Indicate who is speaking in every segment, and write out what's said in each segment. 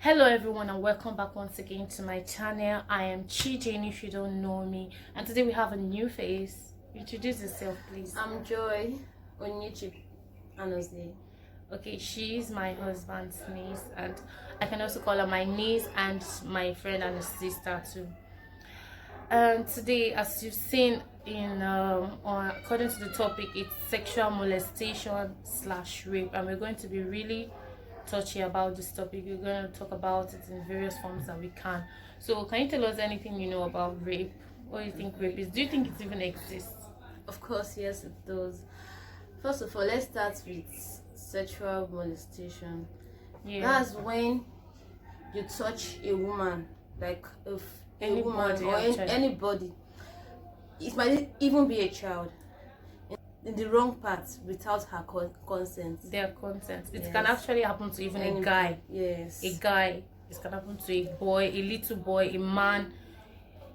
Speaker 1: Hello everyone and welcome back once again to my channel. I am Jane if you don't know me, and today we have a new face. Introduce yourself please.
Speaker 2: I'm Joy. Onyi Anozie.
Speaker 1: Okay, she's my husband's niece, and I can also call her my niece and my friend and sister too. And today, as you've seen in according to the topic, it's sexual molestation / rape, and we're going to be really touchy about this topic. We're going to talk about it in various forms that we can. So can you tell us anything you know about rape? What do you think rape is? Do you think it even exists?
Speaker 2: Of course, yes, it does. First of all, let's start with sexual molestation.
Speaker 1: Yeah,
Speaker 2: That's when you touch a woman, like if a woman or anybody. It might even be a child in the wrong part without her consent.
Speaker 1: their consent. It
Speaker 2: Yes.
Speaker 1: can actually happen to even a guy.
Speaker 2: Yes.
Speaker 1: A guy. It can happen to a boy, a little boy, a man.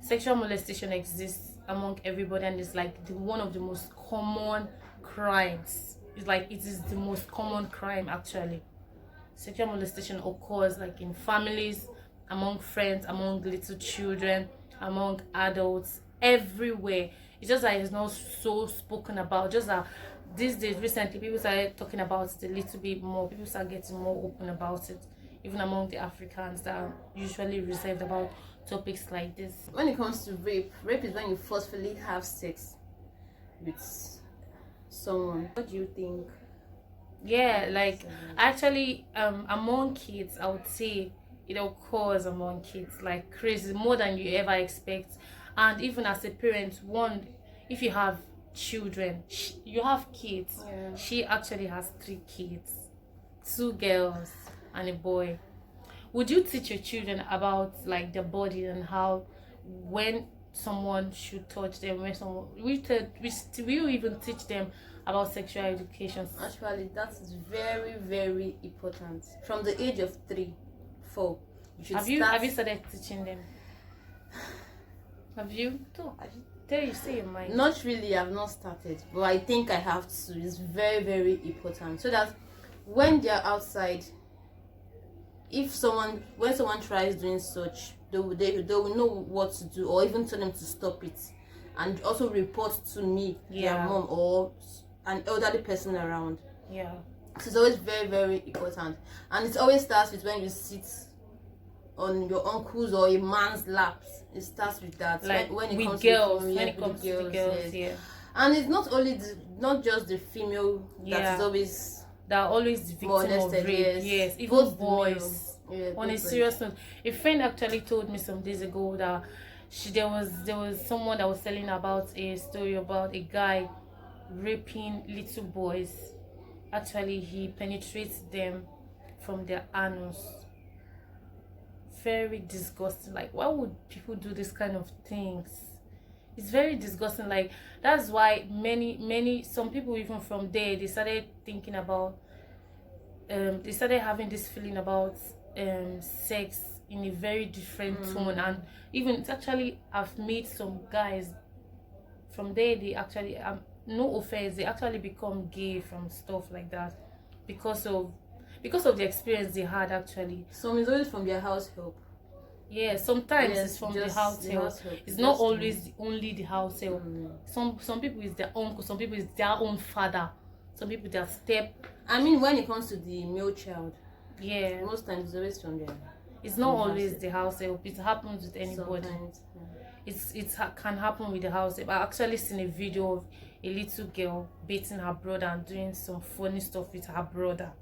Speaker 1: Sexual molestation exists among everybody, and it's like one of the most common crimes. It's like it is the most common crime actually. Sexual molestation occurs like in families, among friends, among little children, among adults, everywhere. It's just that it's not so spoken about. Just that these days, recently, people started talking about it a little bit more. People start getting more open about it, even among the Africans that are usually reserved about topics like this.
Speaker 2: When it comes to rape is when you forcefully have sex with someone. What do you think?
Speaker 1: Yeah, like actually, among kids, I would say it occurs among kids like crazy, more than you ever expect. And even as a parent, one, if you have children, you have kids.
Speaker 2: Yeah.
Speaker 1: She actually has 3 kids, 2 girls and a boy. Would you teach your children about like the body and how when someone should touch them, when someone will you even teach them about sexual education?
Speaker 2: Actually, that is very, very important. From the age of 3, 4, you should
Speaker 1: Have you started teaching them? Have you? Tell you, say your mind.
Speaker 2: Not really, I've not started, but I think I have to. It's very, very important so that when they're outside, when someone tries doing such, they will know what to do, or even tell them to stop it, and also report to me, their mom or an elderly person around.
Speaker 1: Yeah.
Speaker 2: So it's always very, very important, and it always starts with when you sit on your uncle's or a man's laps. It starts with that.
Speaker 1: Like
Speaker 2: when it
Speaker 1: with
Speaker 2: comes
Speaker 1: girls,
Speaker 2: to
Speaker 1: when it comes to the girls,
Speaker 2: yes.
Speaker 1: yeah.
Speaker 2: And it's not just the female that is always
Speaker 1: that are always the victim of rape. Yes, even
Speaker 2: both
Speaker 1: boys.
Speaker 2: Yeah,
Speaker 1: on a serious note, a friend actually told me some days ago that there was someone that was telling about a story about a guy raping little boys. Actually, he penetrates them from their anus. Very disgusting. Like, why would people do this kind of things? It's very disgusting. Like, that's why some people even from there, they started thinking about they started having this feeling about sex in a very different tone. And even it's actually, I've made some guys from there, they actually no offense, they actually become gay from stuff like that because of the experience they had actually.
Speaker 2: Some is always from their house help.
Speaker 1: Yeah, sometimes it's from the house help. It's not always only the house help. Some people is their uncle, some people is their own father, some people their step.
Speaker 2: I mean, when it comes to the male child,
Speaker 1: yeah,
Speaker 2: most times it's always from their.
Speaker 1: It's not always the house help. It happens with anybody.
Speaker 2: Sometimes, yeah.
Speaker 1: It can happen with the house help. I actually seen a video of a little girl beating her brother and doing some funny stuff with her brother.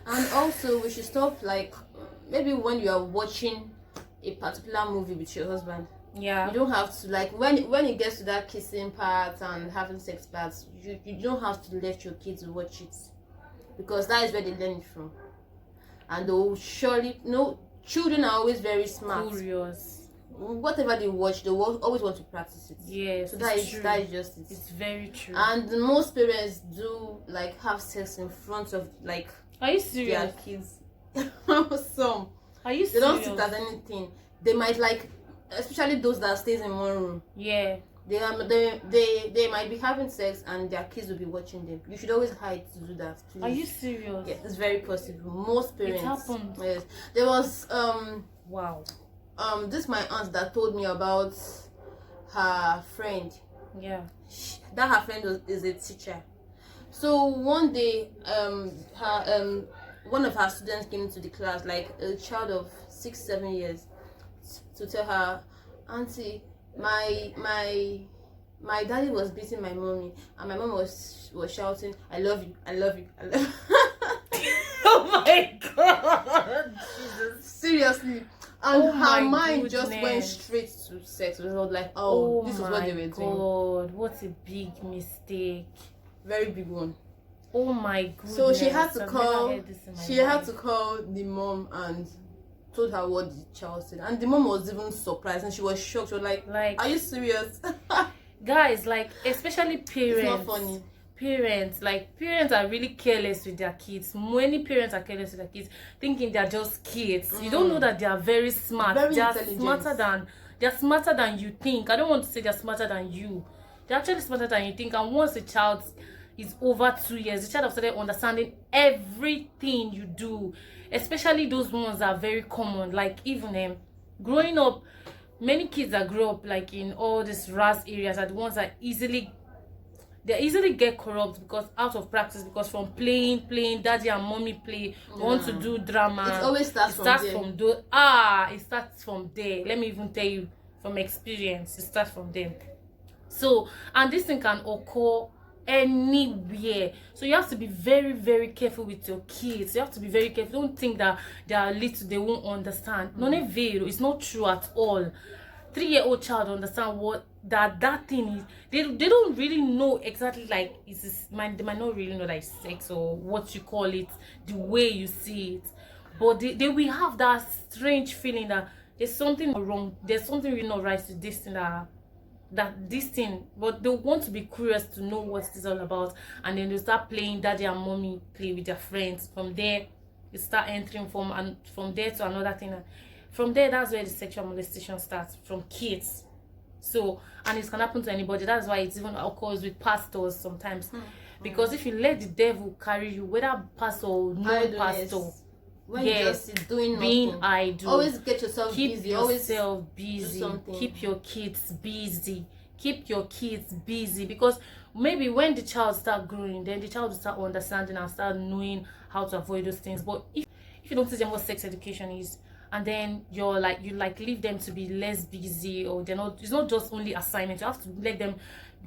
Speaker 1: And
Speaker 2: also, we should stop, like, maybe when you are watching a particular movie with your husband.
Speaker 1: Yeah.
Speaker 2: You don't have to, like, when it gets to that kissing part and having sex parts, you don't have to let your kids watch it, because that is where they learn it from. And they will surely children are always very smart.
Speaker 1: Curious.
Speaker 2: Whatever they watch, they will always want to practice it.
Speaker 1: Yes.
Speaker 2: So that is just it.
Speaker 1: It's very true.
Speaker 2: And most parents do, like, have sex in front of, like,
Speaker 1: are you serious?
Speaker 2: Their kids. Some.
Speaker 1: Are you serious?
Speaker 2: They don't sit at anything. They might, like, especially those that stays in one room.
Speaker 1: Yeah.
Speaker 2: They might be having sex and their kids will be watching them. You should always hide to do that, please.
Speaker 1: Are you serious?
Speaker 2: Yeah, it's very possible. Most parents.
Speaker 1: It happened.
Speaker 2: Yes, there was
Speaker 1: Wow.
Speaker 2: this my aunt that told me about her friend.
Speaker 1: Yeah.
Speaker 2: That her friend is a teacher. So one day, her one of her students came into the class, like a child of 6-7 years, to tell her, Auntie, my daddy was beating my mommy, and my mom was shouting, I love you, I love you, I love you.
Speaker 1: Oh my God. Jesus.
Speaker 2: Seriously. And
Speaker 1: Oh my
Speaker 2: her mind just went
Speaker 1: goodness.
Speaker 2: straight to sex. It was not like, oh, this is what they were doing.
Speaker 1: God, what a big mistake.
Speaker 2: Very big one.
Speaker 1: Oh my goodness.
Speaker 2: So she had to
Speaker 1: I've
Speaker 2: call.
Speaker 1: never heard this in my
Speaker 2: She had
Speaker 1: life.
Speaker 2: to call the mom and told her what the child said, and the mom was even surprised and she was shocked. She was like, "Are you serious?"
Speaker 1: Guys, like, especially parents.
Speaker 2: It's not funny.
Speaker 1: Parents are really careless with their kids. Many parents are careless with their kids, thinking they're just kids. You don't know that they are very smart.
Speaker 2: Very
Speaker 1: They're
Speaker 2: intelligent.
Speaker 1: smarter than you think. I don't want to say they're smarter than you. They're actually smarter than you think. And once a child is over 2 years, the child has started understanding everything you do, especially those ones that are very common. Like, even growing up, many kids that grow up like in all these RAS areas are the ones that easily get corrupt because out of practice, because from playing daddy and mommy play, want to do drama.
Speaker 2: It always starts from there.
Speaker 1: It starts from there. Let me even tell you from experience, it starts from there. So, and this thing can occur anywhere, so you have to be very, very careful with your kids. You have to be very careful. Don't think that they are little, they won't understand. Non è vero. It's not true at all. 3-year-old child understand what that thing is. They don't really know exactly, like, they might not really know that it's sex or what you call it, the way you see it, but they will have that strange feeling that there's something wrong, there's something really not right with this thing, this thing, but they want to be curious to know what it's all about, and then they start playing daddy and mommy play with their friends. From there, you start entering from there to another thing. From there, that's where the sexual molestation starts, from kids. So, and it can happen to anybody. That's why it even occurs with pastors sometimes. Because if you let the devil carry you, whether pastor or non-pastor,
Speaker 2: when you just sit doing
Speaker 1: being
Speaker 2: nothing,
Speaker 1: idle,
Speaker 2: always get yourself
Speaker 1: keep
Speaker 2: busy.
Speaker 1: yourself busy. Keep your kids busy. Keep your kids busy, because maybe when the child start growing, then the child will start understanding and start knowing how to avoid those things. But if you don't teach them what sex education is, and then you leave them to be less busy, or it's not just only assignment. You have to let them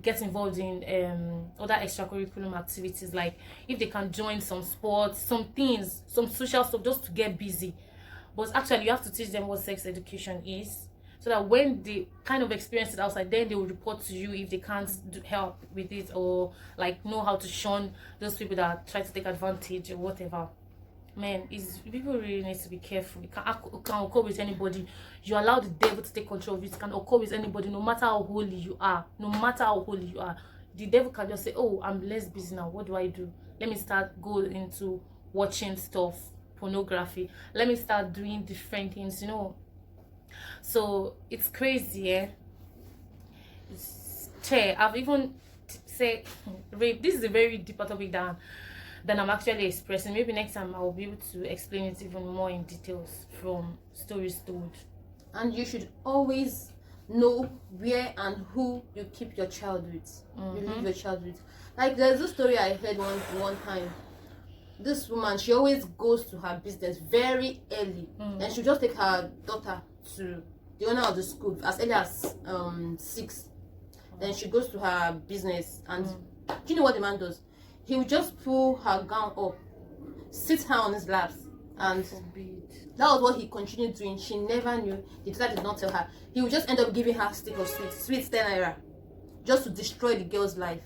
Speaker 1: get involved in other extracurricular activities, like if they can join some sports, some things, some social stuff, just to get busy. But actually, you have to teach them what sex education is, so that when they kind of experience it outside, then they will report to you if they can't help with it, or like know how to shun those people that try to take advantage or whatever. Man, people really need to be careful. It can occur with anybody. You allow the devil to take control of it. It can occur with anybody, no matter how holy you are. No matter how holy you are, the devil can just say, "Oh, I'm less busy now. What do I do? Let me start going into watching stuff, pornography. Let me start doing different things." So it's crazy, yeah. I've even said rape. This is a very deeper topic than I'm actually expressing. Maybe next time I'll be able to explain it even more in details from stories told.
Speaker 2: And you should always know where and who you keep your child with. You leave your child with. Like, there's a story I heard one time. This woman, she always goes to her business very early, and she'll just take her daughter to the owner of the school as early as 6. Then she goes to her business, and do you know what the man does? He would just pull her gown up, sit her on his laps, and that was what he continued doing. She never knew. The teacher did not tell her. He would just end up giving her a stick of sweets 10 naira, just to destroy the girl's life.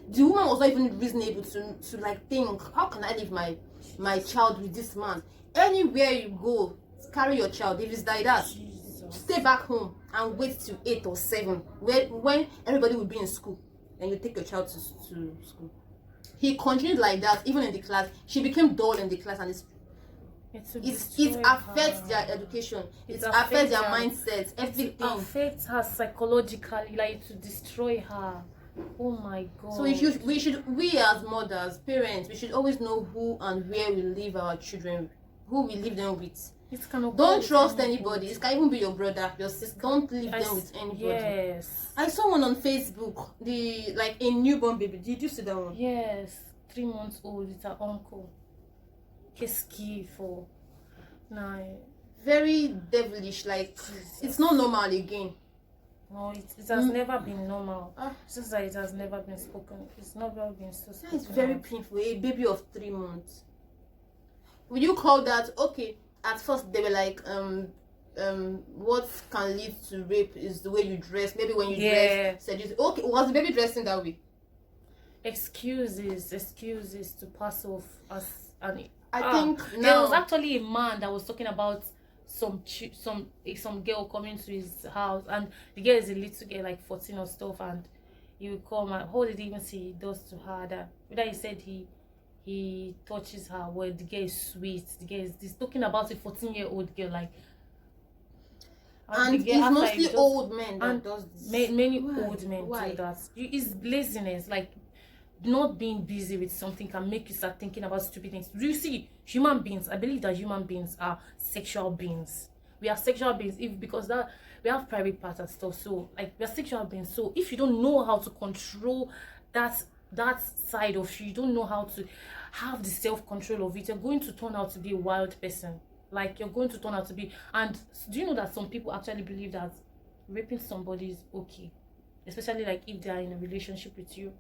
Speaker 2: The woman was not even reasonable to like think, how can I leave my child with this man? Anywhere you go, carry your child. If it's like that, stay back home and wait till 8 or 7, when everybody will be in school, and you take your child to school. He continued like that, even in the class. She became dull in the class, and It affects their education. It affects their mindset. Everything.
Speaker 1: It affects her psychologically, like to destroy her. Oh my god.
Speaker 2: So we as mothers, parents, we should always know who and where we leave our children, who we leave them with. Don't trust anybody. It can even be your brother, your sister. Don't leave them with anybody.
Speaker 1: Yes.
Speaker 2: I saw one on Facebook. A newborn baby. Did you see that one?
Speaker 1: Yes, 3 months old with her uncle. Keski for nine.
Speaker 2: Very devilish. Like Jesus. It's not normal again.
Speaker 1: No, it has never been normal. It's just that it has never been spoken. It's never been so spoken.
Speaker 2: It's very painful. A baby of 3 months. Would you call that okay? At first they were like, what can lead to rape is the way you dress. Maybe when you dress, said okay, was the baby dressing that way?
Speaker 1: Excuses to pass off as an.
Speaker 2: I think now
Speaker 1: there was actually a man that was talking about some girl coming to his house, and the girl is a little girl, like 14 or stuff, and he would come and how did he even see he does to her that whether he said he touches her, well the girl is sweet, the girl is this, talking about a 14-year-old girl, like,
Speaker 2: and it's mostly old men that does this.
Speaker 1: Many old men do that. It's laziness, like not being busy with something can make you start thinking about stupid things. Do you see, human beings, I believe that human beings are sexual beings. We are sexual beings because that we have private parts and stuff. So like we are sexual beings. So if you don't know how to control that side of you don't know how to have the self-control of it, you're going to turn out to be a wild person. Like you're going to turn out to be. And do you know that some people actually believe that raping somebody is okay, especially like if they are in a relationship with you,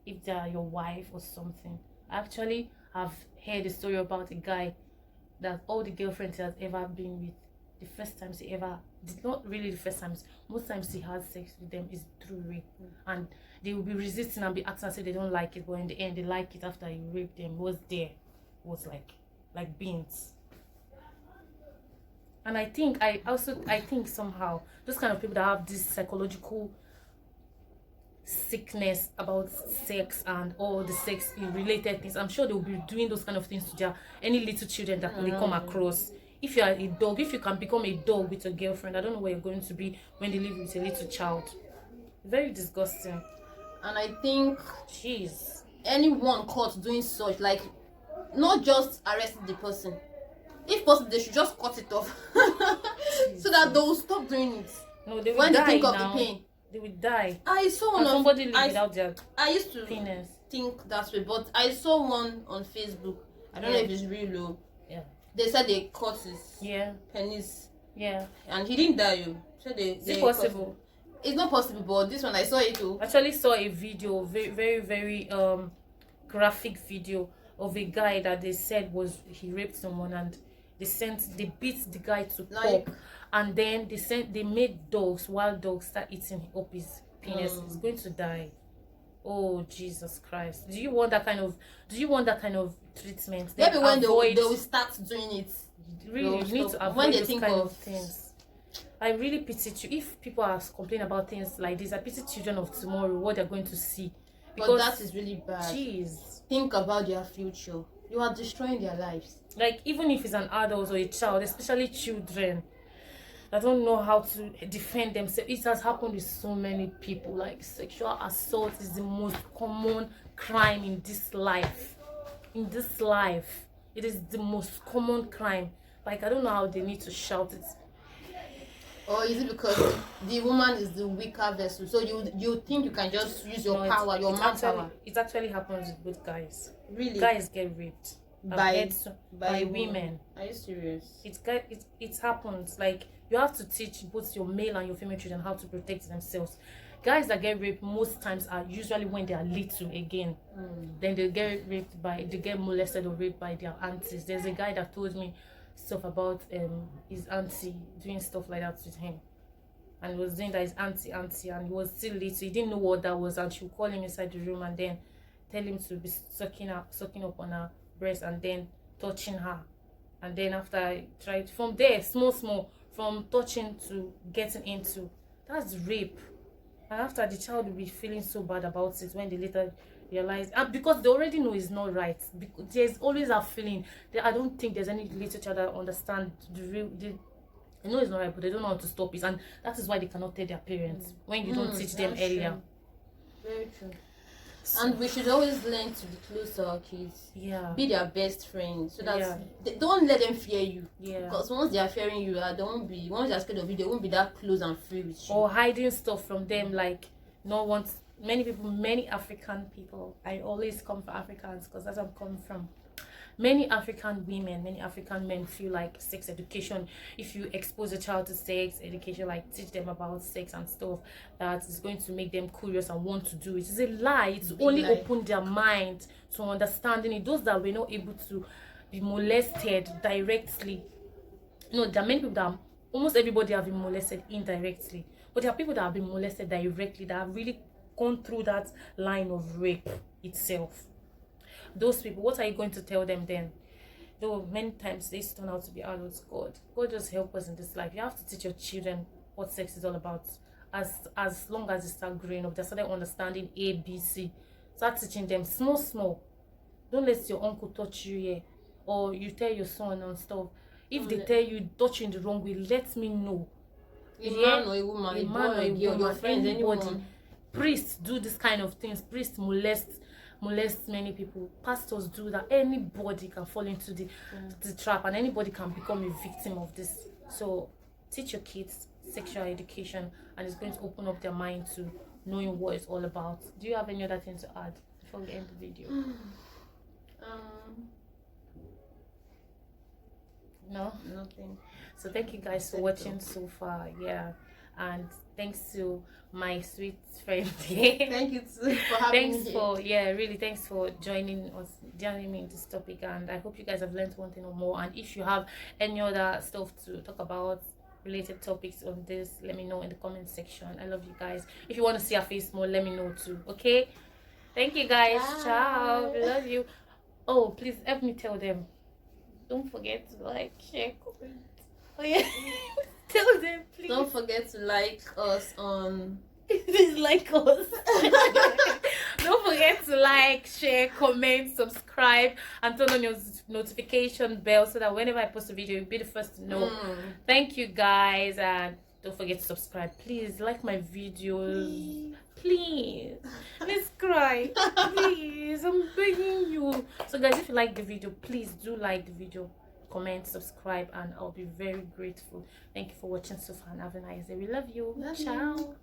Speaker 1: if they are your wife or something. I actually have heard a story about a guy that all the girlfriends he has ever been with, the first times he ever did, not really the first times, most times he had sex with them is through rape. And they will be resisting and be acting as if they don't like it, but in the end they like it. After he raped them, was was like beans. And I think somehow those kind of people that have this psychological sickness about sex and all the sex related things, I'm sure they'll be doing those kind of things to their any little children that they come across. If you are a dog, if you can become a dog with a girlfriend, I don't know where you're going to be when they live with a little child. Very disgusting.
Speaker 2: And I think anyone caught doing such, like, not just arresting the person, if possible they should just cut it off so that they will stop doing it.
Speaker 1: No, they will
Speaker 2: when
Speaker 1: die
Speaker 2: they think
Speaker 1: now.
Speaker 2: of the pain.
Speaker 1: They will die.
Speaker 2: I saw one
Speaker 1: somebody live without their
Speaker 2: I used to
Speaker 1: penis.
Speaker 2: think that way, but I saw one on Facebook. I don't know if it's real though.
Speaker 1: Yeah.
Speaker 2: They said they cut his penis.
Speaker 1: Yeah.
Speaker 2: And he didn't die. So is
Speaker 1: it possible?
Speaker 2: It's not possible, but this one I saw it too.
Speaker 1: Actually saw a video, very graphic video of a guy that they said he raped someone, and they beat the guy to pulp, and then they made wild dogs start eating up his penis. He's going to die. Oh Jesus Christ. Do you want that kind of treatment?
Speaker 2: Maybe when they will start doing it.
Speaker 1: Really, you need to avoid those kind of things. I really pity you. If people are complaining about things like this, I pity children of tomorrow, what they're going to see.
Speaker 2: Because that is really bad.
Speaker 1: Jeez.
Speaker 2: Think about their future. You are destroying their lives.
Speaker 1: Like, even if it's an adult or a child, especially children that don't know how to defend themselves. It has happened with so many people. Like, sexual assault is the most common crime in this life. In this life, it is the most common crime. Like, I don't know how they need to shout it.
Speaker 2: Or is it because the woman is the weaker vessel? So you think you can just use your power, your manpower?
Speaker 1: It actually happens with guys.
Speaker 2: Really?
Speaker 1: Guys get raped by women.
Speaker 2: Are you serious?
Speaker 1: It happens. Like, you have to teach both your male and your female children how to protect themselves. Guys that get raped most times are usually when they are little again. Then they get molested or raped by their aunties. There's a guy that told me stuff about his auntie doing stuff like that with him, and he was doing that his auntie, and he was still little. He didn't know what that was, and she would call him inside the room and then tell him to be sucking up on her breast and then touching her, and then after I tried from there, small from touching to getting into, that's rape. And after, the child will be feeling so bad about it when they later realize, and because they already know it's not right, because there's always a feeling that I don't think there's any little child that understand the real I know it's not right, but they don't know how to stop it, and that is why they cannot tell their parents when you don't teach them
Speaker 2: That's
Speaker 1: earlier.
Speaker 2: true. Very true. And we should always learn to be close to our kids.
Speaker 1: Yeah.
Speaker 2: Be their best friend, so that
Speaker 1: Yeah.
Speaker 2: don't let them fear you.
Speaker 1: Yeah.
Speaker 2: Because once they are fearing you, they won't be. Once they are scared of you, they won't be that close and free with you.
Speaker 1: Or hiding stuff from them, like no one. Many African people. I always come for Africans because that's where I'm coming from. Many African women, many African men feel like sex education, if you expose a child to sex education, like teach them about sex and stuff, that is going to make them curious and want to do it. It's a lie. It's only open their mind to understanding it. Those that were not able to be molested directly. No, there are many people that almost everybody have been molested indirectly, but there are people that have been molested directly, that have really gone through that line of rape itself. Those people, what are you going to tell them then? Though many times they turn out to be adults. God just help us in this life. You have to teach your children what sex is all about. As long as they start growing up, they start understanding ABC. Start teaching them small. Don't let your uncle touch you here, or you tell your son and stuff. If they tell you touch you in the wrong way, let me know.
Speaker 2: A man or a woman, a boy or a girl, your friends, anyone.
Speaker 1: Priests do this kind of things. Priests molest many people. Pastors do that. Anybody can fall into the trap, and anybody can become a victim of this. So teach your kids sexual education, and it's going to open up their mind to knowing what it's all about. Do you have any other thing to add before we end the video? No,
Speaker 2: nothing.
Speaker 1: So thank you guys for watching so far. Yeah, and thanks to my sweet friend here.
Speaker 2: Thank you too for having me here.
Speaker 1: Thanks for joining me in this topic, and I hope you guys have learned one thing or more. And if you have any other stuff to talk about, related topics on this, let me know in the comment section. I love you guys. If you want to see our face more, let me know too. Okay, thank you guys. Ciao. We love you. Oh, please help me tell them, don't forget to like, share, comment. Oh yeah. Tell them, please.
Speaker 2: Don't forget to like us on.
Speaker 1: Please like us. Don't forget to like, share, comment, subscribe, and turn on your notification bell so that whenever I post a video, you'll be the first to know. Thank you guys, and don't forget to subscribe. Please like my videos. Please. Let's cry. Please, I'm begging you. So guys, if you like the video, please do like the video, comment, subscribe, and I'll be very grateful. Thank you for watching so far, and have a nice day. We love you. Ciao.